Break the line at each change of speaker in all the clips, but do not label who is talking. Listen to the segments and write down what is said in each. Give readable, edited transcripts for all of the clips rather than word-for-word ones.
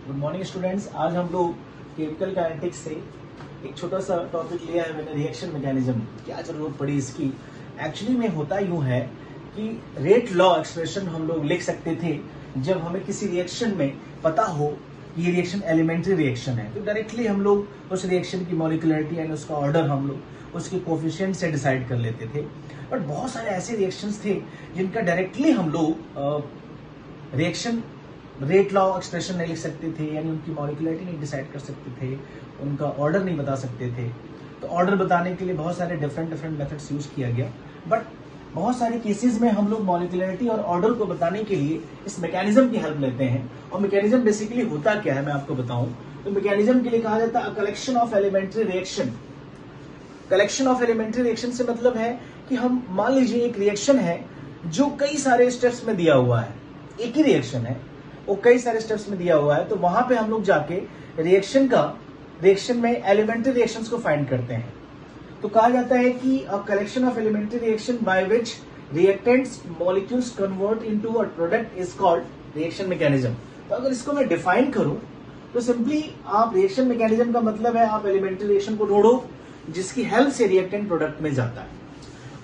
Good morning students. आज हम लोग केमिकल काइनेटिक्स से एक छोटा सा टॉपिक लिया है मैंने, रिएक्शन मैकेनिज्म। क्या जरूरत पड़ी इसकी? एक्चुअली में होता यूं है कि रेट लॉ एक्सप्रेशन हम लोग लिख सकते थे जब हमें किसी रिएक्शन में पता हो कि ये रिएक्शन एलिमेंट्री रिएक्शन है, तो डायरेक्टली हम लोग उस रिएक्शन की मॉलिक्यूलरिटी एंड उसका ऑर्डर हम लोग उसके कोफिशिएंट से डिसाइड कर लेते थे। बट बहुत सारे ऐसे रिएक्शंस थे जिनका डायरेक्टली हम लोग रिएक्शन रेट लॉ एक्सप्रेशन नहीं लिख सकते थे, यानी उनकी मॉलिक्यूलरिटी नहीं डिसाइड कर सकते थे, उनका ऑर्डर नहीं बता सकते थे। तो ऑर्डर बताने के लिए बहुत सारे डिफरेंट मेथड्स यूज किया गया, बट बहुत सारे केसेस में हम लोग मॉलिक्यूलरिटी और ऑर्डर को बताने के लिए इस मैकेनिज्म की हेल्प लेते हैं। और मैकेनिज्म बेसिकली होता क्या है मैं आपको बताऊं तो मैकेनिज्म के लिए कहा जाता है collection of elementary reaction. Collection of elementary reaction से मतलब है कि हम मान लीजिए एक रिएक्शन है जो कई सारे स्टेप्स में दिया हुआ है, एक ही रिएक्शन है वो कई सारे स्टेप्स में दिया हुआ है, तो वहां पे हम लोग जाके रिएक्शन में एलिमेंट्री रिएक्शंस को फाइंड करते हैं। तो कहा जाता है कि a collection of elementary reaction by which reactants molecules convert into a product is called reaction mechanism. तो अगर इसको मैं डिफाइन करूं तो सिंपली आप रिएक्शन मैकेनिज्म का मतलब है आप एलिमेंट्री रिएक्शन को ढूंढो जिसकी हेल्प से रिएक्टेंट प्रोडक्ट में जाता है।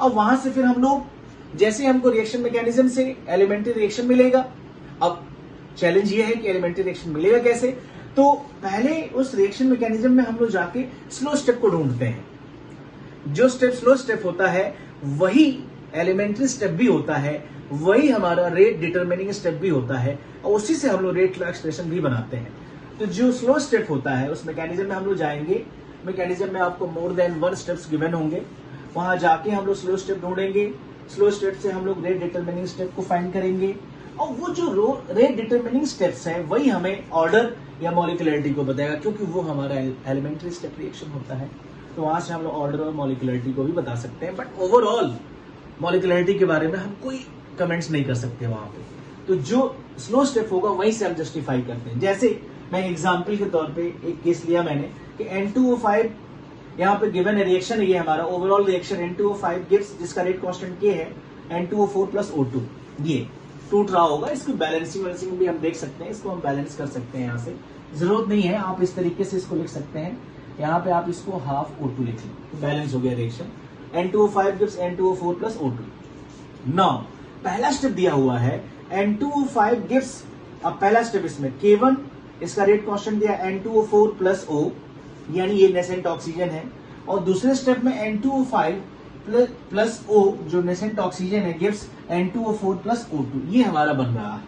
अब वहां से फिर हम लोग जैसे हमको रिएक्शन मैकेनिज्म से एलिमेंट्री रिएक्शन मिलेगा। अब चैलेंज ये है कि एलिमेंट्री रिएक्शन मिलेगा कैसे, तो पहले उस रिएक्शन मैकेनिज्म में हम लोग जाके स्लो स्टेप को ढूंढते हैं। जो स्टेप स्लो स्टेप होता है वही एलिमेंट्री स्टेप भी होता है, वही हमारा रेट डिटरमिनिंग स्टेप भी होता है, और उसी से हम लोग रेट लॉ एक्सप्रेशन भी बनाते हैं। तो जो स्लो स्टेप होता है उस मैकेनिज्म में हम लोग जाएंगे, मैकेनिज्म में आपको मोर देन 1 स्टेप्स गिवन होंगे, वहां जाके हम लोग स्लो स्टेप ढूंढेंगे, स्लो स्टेप से हम लोग रेट डिटरमिनिंग स्टेप को फाइंड करेंगे, और वो जो रेट डिटरमिनिंग स्टेप्स हैं वही हमें ऑर्डर या मॉलिक्यूलरिटी को बताएगा, क्योंकि वो हमारा एलिमेंट्री स्टेप रिएक्शन होता है। तो वहां से हम लोग ऑर्डर और मॉलिक्यूलरिटी को भी बता सकते हैं, बट ओवरऑल मॉलिक्यूलरिटी के बारे में हम कोई कमेंट्स नहीं कर सकते वहां पे। तो जो स्लो स्टेप होगा वहीं से हम जस्टिफाई करते हैं। जैसे मैं एग्जाम्पल के तौर पे एक केस लिया मैंने कि N2O5 यहाँ पे गिवन है, रिएक्शन है ये हमारा ओवरऑल रिएक्शन N2O5 गिव्स, जिसका रेट कांस्टेंट K है, N2O4 प्लस O2 ये टूट रहा होगा। इसको बैलेंसिंग भी हम देख सकते हैं, इसको हम बैलेंस कर सकते हैं। यहाँ से जरूरत नहीं है, आप इस तरीके से इसको लिख सकते हैं, यहाँ पे आप इसको हाफ O2 लिख लें तो बैलेंस हो गया reaction. N2O5 gives N2O4 plus O2। Now पहला स्टेप दिया हुआ है N2O5 गिव्स, अब पहला स्टेप इसमें K1, इसका रेट कांस्टेंट दिया N2O4 प्लस O, यानी ये नेसेंट ऑक्सीजन है, और दूसरे स्टेप में N2O5 प्लस O जो नेसेंट ऑक्सीजन है गिव्स N2O4 प्लस O2, ये हमारा बन रहा है।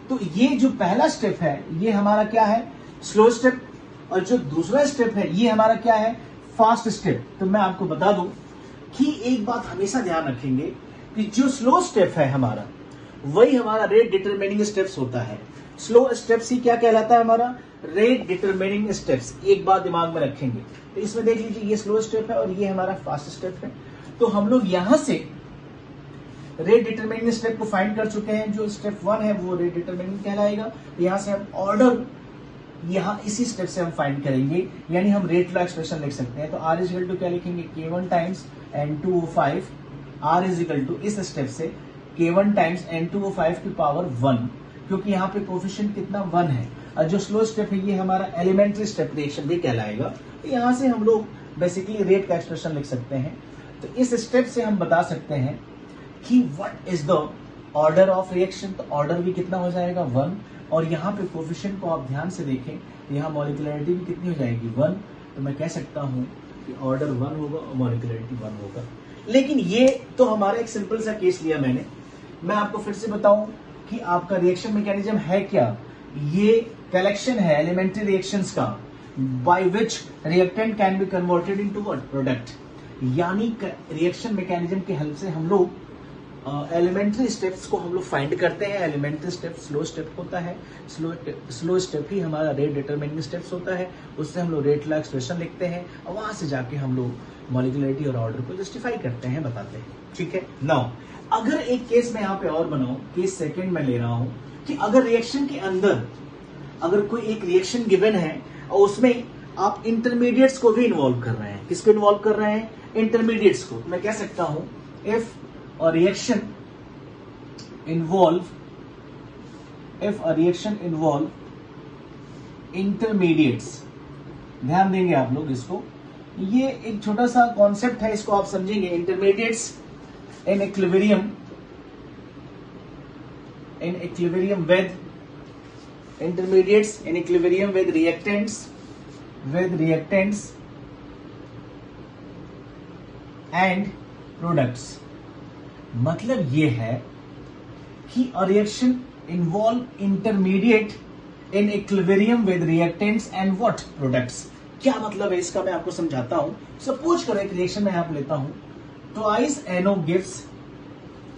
तो ये जो पहला स्टेप है ये हमारा क्या है, स्लो स्टेप, और जो दूसरा स्टेप है ये हमारा क्या है, फास्ट स्टेप। तो मैं आपको बता दूं कि एक बात हमेशा ध्यान रखेंगे कि जो स्लो स्टेप है हमारा वही हमारा रेट डिटरमिनिंग स्टेप्स होता है। स्लो स्टेप्स ही क्या कहलाता है, हमारा रेट डिटरमिनिंग स्टेप्स। एक बात दिमाग में रखेंगे, तो इसमें देख लीजिए ये स्लो स्टेप है और ये हमारा फास्ट स्टेप है। तो हम लोग यहां से रेट डिटरमिनिंग स्टेप को फाइंड कर चुके हैं। जो स्टेप 1 है वो रेट डिटरमिनिंग कहलाएगा। तो यहां से हम ऑर्डर यहां इसी स्टेप से हम फाइंड करेंगे, यानी हम रेट लॉ एक्सप्रेशन लिख सकते हैं। तो R इज इक्वल टू क्या लिखेंगे, K1 times N2O5, R is equal to इस स्टेप से K1 टाइम्स N2O5 की पावर 1, क्योंकि यहाँ पे कोफिशिएंट कितना 1 है। और जो स्लो स्टेप है ये हमारा एलिमेंट्री स्टेप रिएक्शन भी कहलाएगा। तो यहाँ से हम लोग बेसिकली रेट का एक्सप्रेशन लिख सकते हैं। तो इस स्टेप से हम बता सकते हैं कि what is the order of reaction. तो ऑर्डर भी कितना हो जाएगा 1, और यहाँ पे कोफिशिएंट को आप ध्यान से देखें तो यहाँ मॉलिक्यूलरिटी भी कितनी हो जाएगी 1। तो मैं कह सकता हूँ कि ऑर्डर 1 होगा और मॉलिक्यूलरिटी 1 होगा। लेकिन ये तो हमारा एक सिंपल सा केस लिया मैंने। मैं आपको फिर से बताऊं कि आपका रिएक्शन मैकेनिज्म है क्या, ये कलेक्शन है एलिमेंट्री रिएक्शंस का by which reactant can be converted into a product. यानी रिएक्शन मैकेनिज्म की हेल्प से हम लोग एलिमेंट्री स्टेप्स को हम लोग फाइंड करते हैं। एलिमेंट्री स्टेप स्लो स्टेप होता है, स्लो स्टेप ही हमारा रेट डिटरमिनिंग स्टेप्स होता है, उससे हम लोग रेट लॉ एक्सप्रेशन लिखते हैं, और वहां से जाके हम लोग मॉलिक्यूलरिटी और ऑर्डर को जस्टिफाई करते हैं, बताते हैं। ठीक है। नाउ अगर एक केस में यहाँ पे और बनाऊं, केस सेकंड में ले रहा हूं कि अगर रिएक्शन के अंदर अगर कोई एक रिएक्शन गिवन है और उसमें आप इंटरमीडिएट्स को भी इन्वॉल्व कर रहे हैं। किसको इन्वॉल्व कर रहे हैं, इंटरमीडिएट्स को। मैं कह सकता हूं if a reaction involve intermediates. ध्यान देंगे आप लोग इसको, ये एक छोटा सा कॉन्सेप्ट है, इसको आप समझेंगे। Intermediates in equilibrium with intermediates in equilibrium with reactants and products. मतलब ये है कि a reaction involve intermediate in equilibrium with reactants and what products. क्या मतलब है इसका, मैं आपको समझाता हूं। सपोज करो एक रिएक्शन में आप लेता हूं, ट्वाइस NO गिव्स,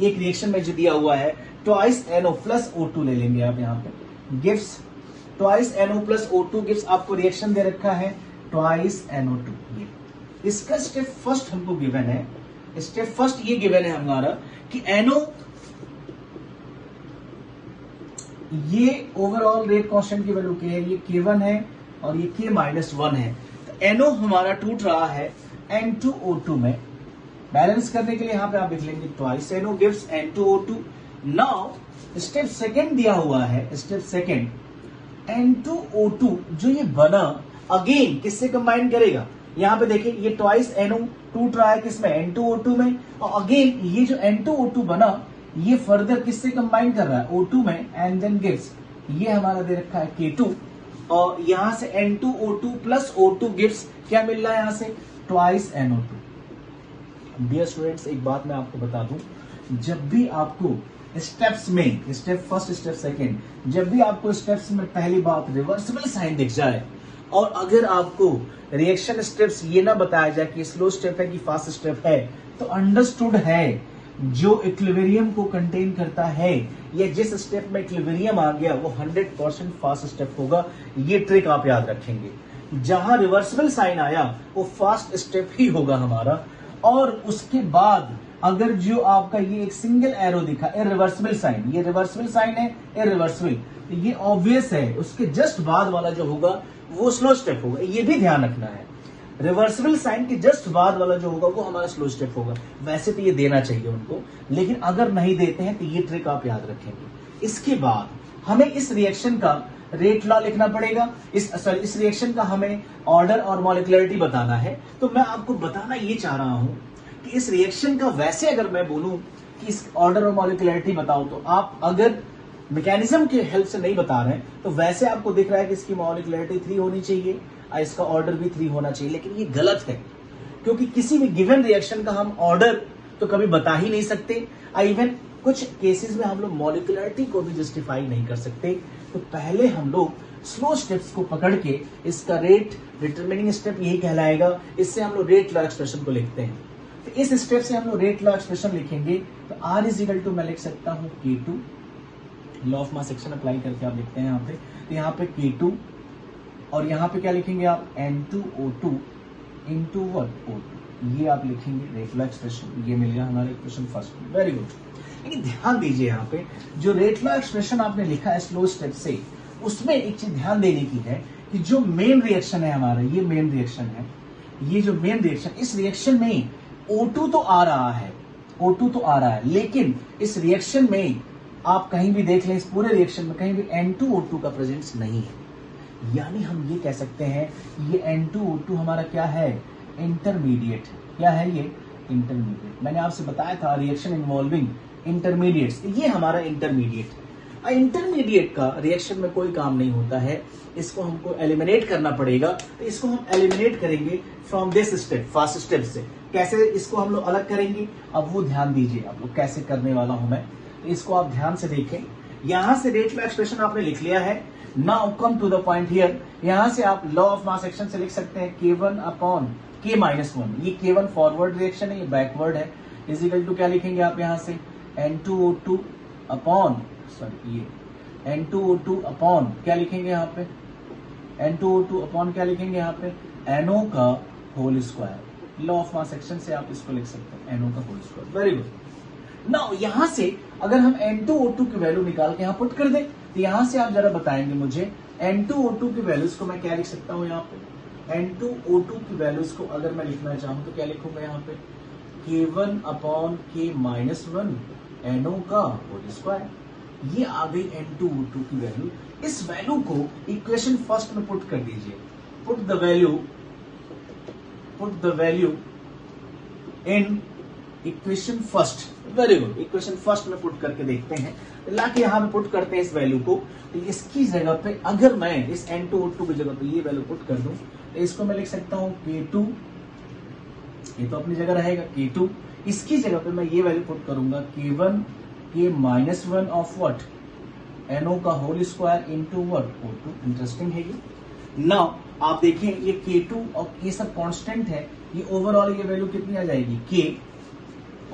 एक रिएक्शन में जो दिया हुआ है ट्वाइस NO प्लस O2 ले लेंगे आप यहाँ पे, gives twice NO plus O2 gives. आपको रिएक्शन दे रखा है ट्वाइस NO2। ये इसका स्टेप फर्स्ट हमको गिवन है, स्टेप फर्स्ट ये गिवन है हमारा कि NO, ये ओवरऑल रेट कांस्टेंट की वैल्यू क्या है, ये K1 है और ये K-1 है। तो NO हमारा टूट रहा है N2O2 में। बैलेंस करने के लिए यहां पे आप लिख लेंगे twice NO gives N2O2। Now step second दिया हुआ है, स्टेप सेकेंड N2O2 जो ये बना अगेन किससे कंबाइन करेगा। यहां पे देखिए ये ट्वाइस NO टूट रहा है किसमें, N2O2 में, और अगेन ये जो N2O2 बना ये फर्दर किससे कंबाइन कर रहा है, O2 में, एंड देन गिव्स, ये हमारा दे रखा है K2, और यहां से N2O2 प्लस O2 गिव्स क्या मिल रहा है यहां से, ट्वाइस NO2। डियर स्टूडेंट्स, एक बात मैं आपको बता दूं, जब भी आपको स्टेप्स में, स्टेप फर्स्ट स्टेप सेकेंड, जब भी आपको स्टेप्स में पहली बात रिवर्सिबल साइन दिख जाए और अगर आपको रिएक्शन स्टेप्स ये ना बताया जाए कि स्लो स्टेप है कि फास्ट स्टेप है, तो अंडरस्टूड है जो इक्विलिब्रियम को कंटेन करता है या जिस स्टेप में इक्विलिब्रियम आ गया वो 100% फास्ट स्टेप होगा। ये ट्रिक आप याद रखेंगे। जहां रिवर्सिबल साइन आया वो फास्ट स्टेप ही होगा हमारा। और उसके बाद अगर जो आपका ये एक सिंगल एरो दिखा इरिवर्सिबल साइन, ये रिवर्सिबल साइन है, इरिवर्सिबल, तो ये ऑब्वियस है उसके जस्ट बाद वाला जो होगा वो स्लो स्टेप होगा। ये भी ध्यान रखना है, रिवर्सिबल साइन के जस्ट बाद वाला जो होगा वो हमारा स्लो स्टेप होगा। वैसे तो ये देना चाहिए उनको, लेकिन अगर नहीं देते हैं तो ये ट्रिक आप याद रखेंगे। इसके बाद हमें इस रिएक्शन का रेट लॉ लिखना पड़ेगा, इस रिएक्शन का हमें ऑर्डर और मॉलिक्युलरिटी बताना है। तो मैं आपको बताना ये चाह रहा हूं कि इस रिएक्शन का वैसे अगर मैं बोलूं कि इस ऑर्डर और मॉलिक्युलरिटी बताओ, तो आप अगर मैकेनिज्म के हेल्प से नहीं बता रहे हैं तो वैसे आपको दिख रहा है कि इसकी मॉलिक्युलरिटी 3 होनी चाहिए और इसका ऑर्डर भी 3 होना चाहिए, लेकिन ये गलत है क्योंकि किसी भी गिवन रिएक्शन का हम ऑर्डर तो कभी बता ही नहीं सकते। इवन कुछ केसेस में हम लोग मॉलिक्युलरिटी को भी जस्टिफाई नहीं कर सकते। तो पहले हम लोग स्लो स्टेप्स को पकड़ के इसका रेट डिटरमिनिंग स्टेप यही कहलाएगा, इससे हम लोग रेट लॉ एक्सप्रेशन को लिखते हैं। तो इस स्टेप से हम लोग रेट लॉ एक्सप्रेशन लिखेंगे तो R इज इक्वल टू मैं लिख सकता हूं K2, law of mass action apply करके आप लिखते हैं यहाँ पे, तो यहाँ पे K2 और यहाँ पे क्या लिखेंगे आप N2O2 इंटू व्हाट O2, ये आप लिखेंगे रेट लॉ एक्सप्रेशन। ये मिल गया हमारा इक्वेशन फर्स्ट, वेरी गुड। लेकिन ध्यान दीजिए यहाँ पे जो रेट लॉ एक्सप्रेशन आपने लिखा है स्लो स्टेप से, उसमें एक चीज ध्यान देने की है कि जो मेन रिएक्शन है हमारा, ये मेन रिएक्शन है, ये जो मेन रिएक्शन, इस रिएक्शन में O2 तो आ रहा है, O2 तो आ रहा है, लेकिन इस रिएक्शन में आप कहीं भी देख लें, इस पूरे रिएक्शन में कहीं भी N2O2 का प्रेजेंस नहीं है। यानी हम ये कह सकते हैं ये N2O2 हमारा क्या है, इंटरमीडिएट। क्या है ये, इंटरमीडिएट। मैंने आपसे बताया था रिएक्शन इन्वॉल्विंग इंटरमीडिएट्स, ये हमारा इंटरमीडिएट। इंटरमीडिएट का रिएक्शन में कोई काम नहीं होता है, इसको हमको एलिमिनेट करना पड़ेगा। तो इसको हम एलिमिनेट करेंगे from this step, fast step से। कैसे इसको हम लोग अलग करेंगे, अब वो ध्यान दीजिए आप लोग कैसे करने वाला हूं मैं, तो इसको आप ध्यान से देखें। यहां से रेट लॉ एक्सप्रेशन आपने लिख लिया है। Now come to the point here, यहां से आप लॉ ऑफ मास एक्शन से लिख सकते हैं K1 अपॉन K-1। ये K1 फॉरवर्ड रिएक्शन है, ये बैकवर्ड है, इज इक्वल टू क्या लिखेंगे आप यहां से N2O2 अपॉन, सॉरी ये N2O2 अपॉन क्या लिखेंगे यहाँ पे, N2O2 अपॉन क्या लिखेंगे यहाँ पे, NO का whole square. Law of mass action से आप इसको लिख सकते हैं NO का whole square, very good. Now यहां से अगर हम N2O2 की वैल्यू निकाल के यहाँ पुट कर दें, तो यहां से आप जरा बताएंगे मुझे N2O2 की वैल्यूज को मैं क्या लिख सकता हूं। यहाँ पे N2O2 की वैल्यूज को अगर मैं लिखना चाहूं तो क्या लिखूंगा यहाँ पे, K1 अपॉन K-1 NO का होल स्क्वायर। ये आ गई N2O2 की वैल्यू। इस वैल्यू को इक्वेशन फर्स्ट में पुट कर दीजिए। Put the value in equation first. Very good, equation first में पुट करके देखते हैं। लाके यहां पे पुट करते हैं इस वैल्यू को। तो इसकी जगह पे अगर मैं इस N2O2 की जगह पे ये वैल्यू पुट कर दूं तो इसको मैं लिख सकता हूं K2, ये तो अपनी जगह रहेगा K2। इसकी जगह पे मैं ये वैल्यू पुट करूंगा K1 K minus 1 of what, NO का whole square into what, O2। Interesting है ये। नाउ आप देखें ये K2 और K सब कांस्टेंट है, ये ओवरऑल ये वैल्यू कितनी आ जाएगी K,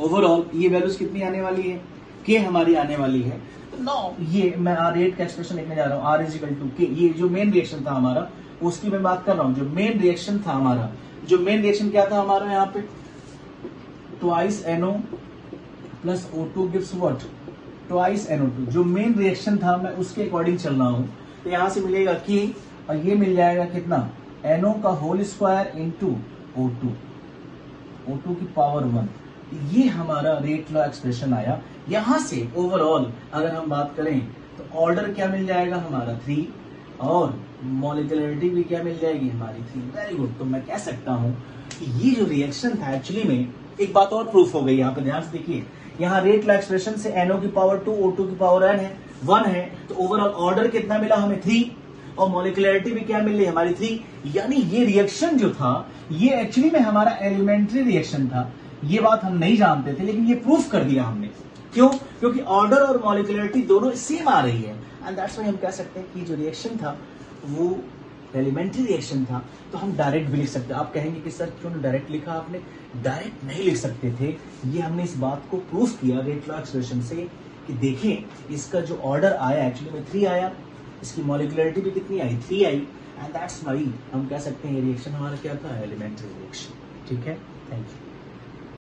ओवरऑल ये वैल्यूज कितनी आने वाली है K हमारी आने वाली है। तो नाउ ये मैं रेट का एक्सप्रेशन लिखने जा रहा हूं, R is equal to K। ये जो मेन रिएक्शन था हमारा उसकी मैं बात कर रहा हूं। जो मेन रिएक्शन था हमारा, जो मेन रिएक्शन क्या था हमारा यहाँ पे, twice NO plus O2 gives what, twice NO2। जो मेन रिएक्शन था मैं उसके अकॉर्डिंग चल रहा हूं। तो यहां से मिलेगा K और ये मिल जाएगा कितना, NO का होल स्क्वायर इंटू O2 की पावर 1। ये हमारा रेट लॉ एक्सप्रेशन आया। यहां से ओवरऑल अगर हम बात करें तो ऑर्डर क्या मिल जाएगा हमारा 3 और मॉलिक्यूलरिटी भी क्या मिल जाएगी हमारी 3। Very good. तो मैं कह सकता हूं कि ये जो रिएक्शन था एक्चुअली में, एक बात और प्रूफ हो गई यहाँ पे, ध्यान से देखिए। यहाँ रेट लॉ एक्सप्रेशन से NO की पावर 2 O2 की पावर n है, तो ओवरऑल ऑर्डर कितना मिला हमें 3 और मॉलिक्यूलरिटी भी क्या मिल रही हमारी 3। यानी ये रिएक्शन जो था ये एक्चुअली में हमारा एलिमेंट्री रिएक्शन था। ये बात हम नहीं जानते थे लेकिन ये प्रूफ कर दिया हमने। क्यों? क्योंकि ऑर्डर और मॉलिक्यूलरिटी दोनों सेम आ रही है एंड दैट्स व्हाई हम कह सकते हैं कि जो रिएक्शन था वो एलिमेंट्री रिएक्शन था। तो हम डायरेक्ट भी लिख सकते हैं। आप कहेंगे कि सर क्यों डायरेक्ट लिखा आपने? डायरेक्ट नहीं लिख सकते थे, ये हमने इस बात को प्रूफ किया रेट लॉ एक्सप्रेशन से कि देखें इसका जो ऑर्डर आया एक्चुअली में 3 आया, इसकी मॉलिक्यूलरिटी भी कितनी आई, 3 आई एंड दैट्स व्हाई हम कह सकते हैं ये रिएक्शन हमारा क्या था, एलिमेंट्री रिएक्शन। ठीक है, थैंक यू।